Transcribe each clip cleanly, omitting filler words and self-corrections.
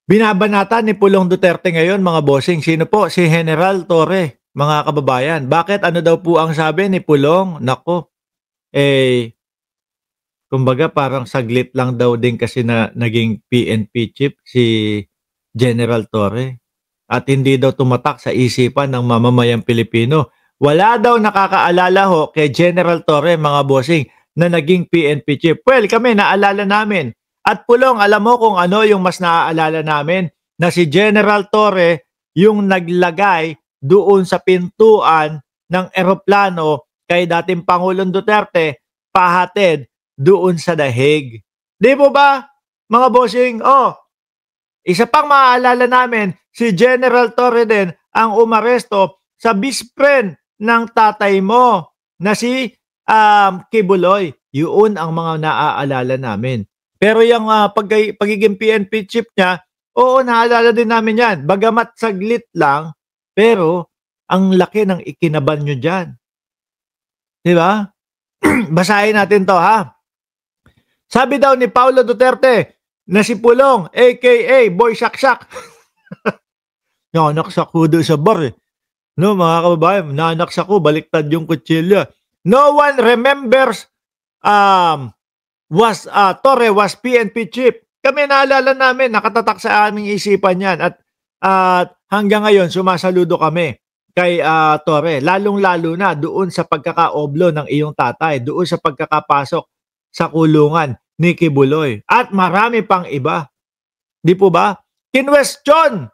Binabanatan ni Pulong Duterte ngayon mga bossing. Sino po? Si General Torre, mga kababayan. Bakit? Ano daw po ang sabi ni Pulong? Nako, eh, kumbaga parang saglit lang daw din kasi na naging PNP chief si General Torre. At hindi daw tumatak sa isipan ng mamamayang Pilipino. Wala daw nakakaalala ho kay General Torre mga bossing na naging PNP chief. Well, kami naalala namin. At Pulong, alam mo kung ano yung mas naaalala namin? Na si General Torre yung naglagay doon sa pintuan ng eroplano kay dating Pangulong Duterte pahatid doon sa dahig. Di po ba, mga bossing? Oh, isa pang maaalala namin, si General Torre din ang umaresto sa best-friend ng tatay mo na si Kibuloy. Yun ang mga naaalala namin. Pero yung pagiging PNP chief niya, oo, naalala din namin yan. Bagamat saglit lang, pero ang laki ng ikinaban nyo dyan. Di ba? Basahin natin to ha. Sabi daw ni Paulo Duterte na si Pulong, aka Boy Saksak. Nanaksak ko doon sa bar eh. No, mga kababayan, nanaksak ko, baliktad yung kutsilyo. No one remembers Torre was PNP chief. Kami naalala namin, nakatatak sa aming isipan yan. At hanggang ngayon, sumasaludo kami kay Torre. Lalong-lalo na doon sa pagkakaoblo ng iyong tatay, doon sa pagkakapasok sa kulungan ni Kibuloy. At marami pang iba. Di po ba? Kinwestiyon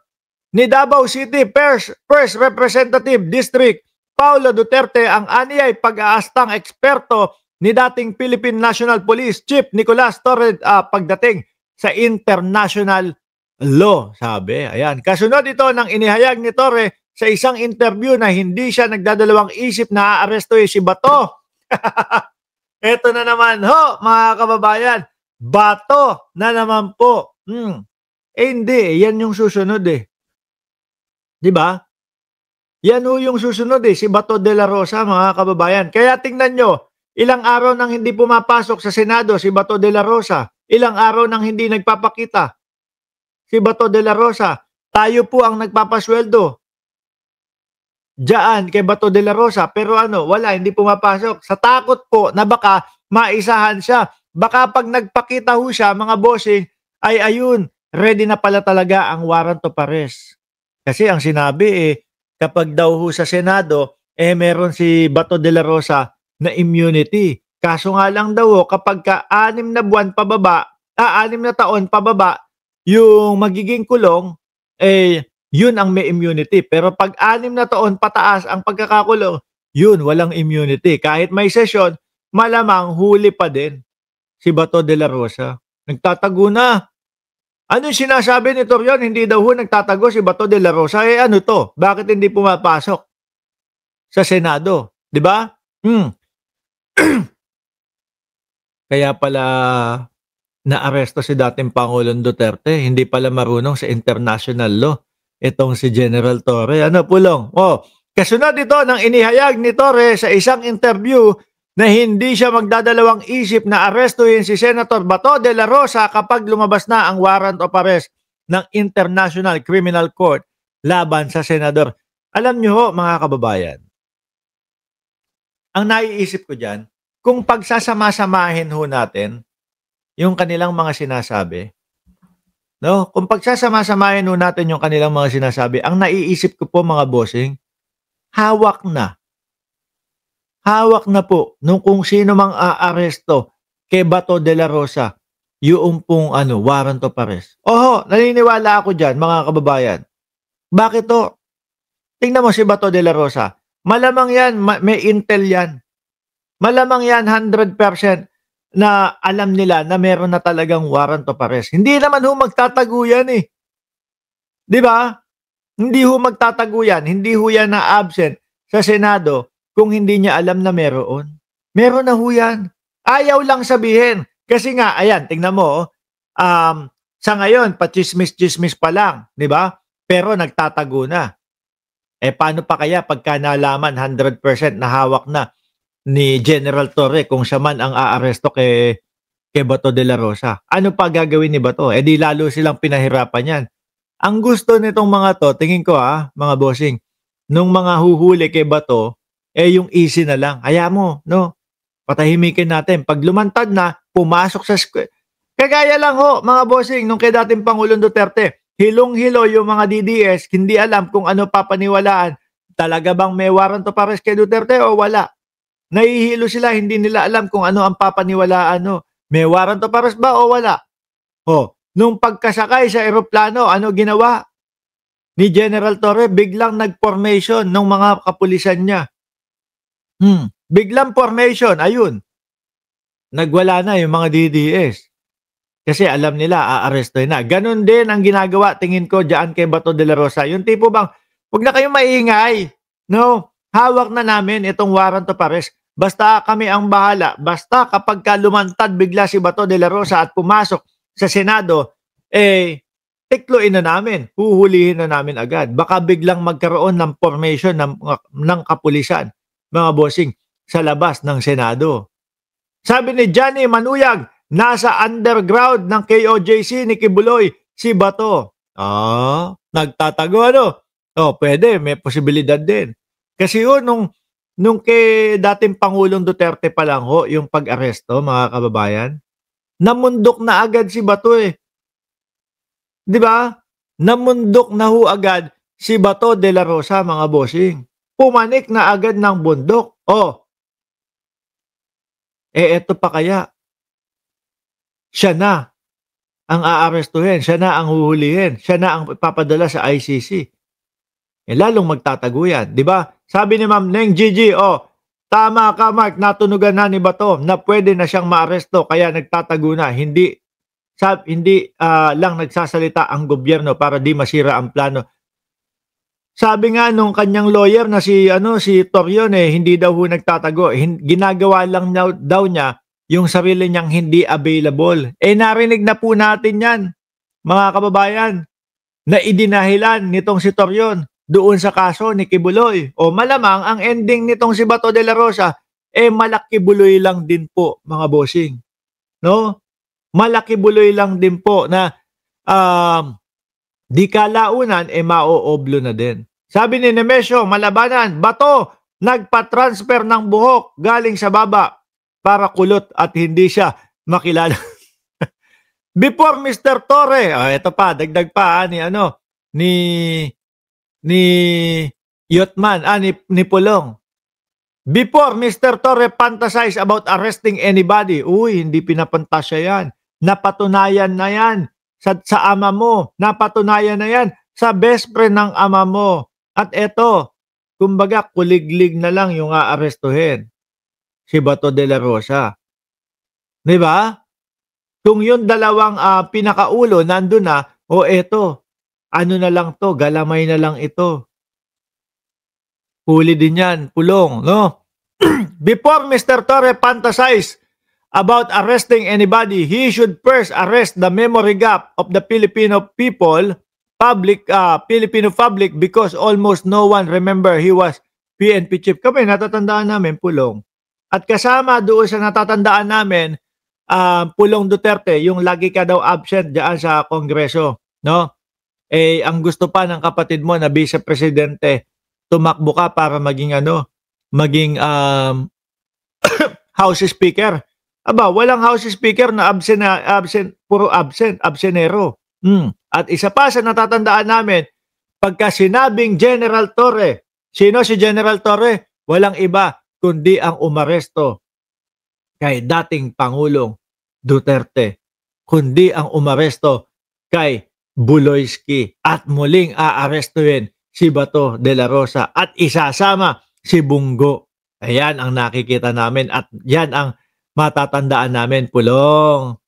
ni Davao City First Representative District Paulo Duterte ang aniyay pag-aastang eksperto ni dating Philippine National Police Chief Nicolas Torre pagdating sa international law, sabi. Ayan. Kasunod ito ng inihayag ni Torre sa isang interview na hindi siya nagdadalawang isip na aarestoy si Bato. Ito na naman ho, mga kababayan. Bato na naman po. Hindi. Yan yung susunod eh. Diba? Yan ho yung susunod eh. Si Bato de la Rosa, mga kababayan. Kaya tingnan nyo, ilang araw nang hindi pumapasok sa Senado si Bato de la Rosa. Ilang araw nang hindi nagpapakita si Bato de la Rosa. Tayo po ang nagpapasweldo diyan kay Bato de la Rosa. Pero wala, hindi pumapasok. Sa takot po na baka maisahan siya. Baka pag nagpakita ho siya, mga bossing, ay ayun, ready na pala talaga ang warrant of arrest. Kasi ang sinabi kapag daw ho sa Senado, meron si Bato de la Rosa na immunity. Kaso nga lang daw kapag ka 6 na buwan pababa, 6 na taon pababa, yung magiging kulong, yun ang may immunity. Pero pag 6 na taon pataas ang pagkakakulong, yun, walang immunity. Kahit may session, malamang huli pa din si Bato de la Rosa. Nagtatago na. Ano yung sinasabi ni Torion? Hindi daw nagtatago si Bato de la Rosa. Ano to? Bakit hindi pumapasok sa Senado? Diba? Kaya pala naaresto si dating Pangulong Duterte. Hindi pala marunong sa international law. Itong si General Torre. Pulong? Kasunod ito ng inihayag ni Torre sa isang interview na hindi siya magdadalawang isip na arestuhin si Senator Bato de la Rosa kapag lumabas na ang warrant of arrest ng International Criminal Court laban sa senador. Alam niyo ho, mga kababayan, ang naiisip ko dyan, kung pagsasama-samahin ho natin yung kanilang mga sinasabi, no? Kung pagsasama-samahin ho natin yung kanilang mga sinasabi, ang naiisip ko po, mga bossing, hawak na po nung kung sino mang aaresto kay Bato de la Rosa yung pong warrant of arrest. Naniniwala ako dyan, mga kababayan. Bakit to? Tingnan mo si Bato de la Rosa. Malamang yan, may intel yan. Malamang yan 100% na alam nila na meron na talagang warrant of arrest. Hindi naman ho magtatago yan eh. Di ba? Hindi ho magtatago yan. Hindi ho yan na absent sa Senado kung hindi niya alam na meron. Meron na ho yan. Ayaw lang sabihin. Kasi nga, ayan, tingnan mo, sa ngayon, pa-chismis-chismis pa lang, di ba? Pero nagtatago na. Paano pa kaya pagka nalaman 100% na hawak na ni General Torre kung siya man ang aaresto kay Bato de la Rosa? Ano pa gagawin ni Bato? Di lalo silang pinahirapan yan. Ang gusto nitong mga 'to, tingin ko, mga bossing, nung mga huhuli kay Bato, yung easy na lang. Hayaan mo 'no, patahimikin natin. 'Pag lumantad na, pumasok sa kagaya lang ho, mga bossing, nung kay dating Pangulong Duterte. Hilong-hilo yung mga DDS, hindi alam kung ano papaniwalaan. Talaga bang may warrant of arrest kay Duterte o wala? Nahihilo sila, hindi nila alam kung ano ang papaniwalaan 'no. May warrant of arrest ba o wala? Nung pagkasakay sa eroplano, ano ginawa ni General Torre? Biglang nag-formation ng mga kapulisan niya. Biglang formation, ayun. Nagwala na yung mga DDS. Kasi alam nila, aarestuhin na. Ganon din ang ginagawa, tingin ko, diyan kay Bato de la Rosa. Yung tipo bang, huwag na kayong maingay. No? Hawak na namin itong warrant of arrest. Basta kami ang bahala. Basta kapag lumantad bigla si Bato de la Rosa at pumasok sa Senado, tikluin na namin. Huhulihin na namin agad. Baka biglang magkaroon ng formation ng kapulisan, mga bossing, sa labas ng Senado. Sabi ni Johnny Manuyag, nasa underground ng KOJC ni Kibuloy si Bato. Nagtatago ano? Pwede, may posibilidad din. Kasi nung kay dating Pangulong Duterte pa lang ho, yung pag-aresto, mga kababayan, namundok na agad si Bato eh. 'Di ba? Namundok na ho agad si Bato de la Rosa, mga bossing. Pumanik na agad ng bundok. Eto pa kaya. Siya na ang aarestuhin, siya na ang huhulihin, siya na ang ipapadala sa ICC. Lalong magtatago yan, di ba? Sabi ni Ma'am Neng Gigi, tama ka Mark, natunugan na ni Bato na pwede na siyang maaresto kaya nagtatago na. Hindi lang nagsasalita ang gobyerno para di masira ang plano. Sabi nga nung kanyang lawyer na si Torion hindi daw ho nagtatago. Ginagawa lang daw niya yung sarili niyang hindi available. Narinig na po natin yan, mga kababayan, na idinahilan nitong si Torion doon sa kaso ni Kibuloy. Malamang ang ending nitong si Bato de la Rosa, malakibuloy lang din po, mga bossing. No? Malakibuloy lang din po na di kalaunan, mauoblo na din. Sabi ni Nemesio Malabanan, Bato, nagpa-transfer ng buhok galing sa baba para kulot at hindi siya makilala. Before Mr. Torre, ito pa, dagdag pa ni Yotman, ni Pulong. Before Mr. Torre fantasize about arresting anybody, hindi pinapantasya yan. Napatunayan na yan sa ama mo. Napatunayan na yan sa best friend ng ama mo. At eto, kumbaga kuliglig na lang yung aarestuhin. Si Bato de la Rosa. Di ba? Kung yung dalawang pinakaulo nandun na, eto, ano na lang to, galamay na lang ito. Huli din yan, Pulong, no? Before Mr. Torre fantasize about arresting anybody, he should first arrest the memory gap of the Filipino public because almost no one remember he was PNP chief. Kami natatandaan namin, Pulong. At kasama doon sa natatandaan namin, Pulong Duterte, yung lagi ka daw absent diyan sa Kongreso, no? Ang gusto pa ng kapatid mo na Vice Presidente, tumakbo ka para maging House Speaker. Walang House Speaker na absent, puro absenero. At isa pa sa natatandaan namin, pagka sinabing General Torre, sino si General Torre? Walang iba kundi ang umaresto kay dating Pangulong Duterte, kundi ang umaresto kay Buloyski at muling aarestuhin si Bato de la Rosa at isasama si Bungo. Ayan ang nakikita namin at yan ang matatandaan namin, Pulong.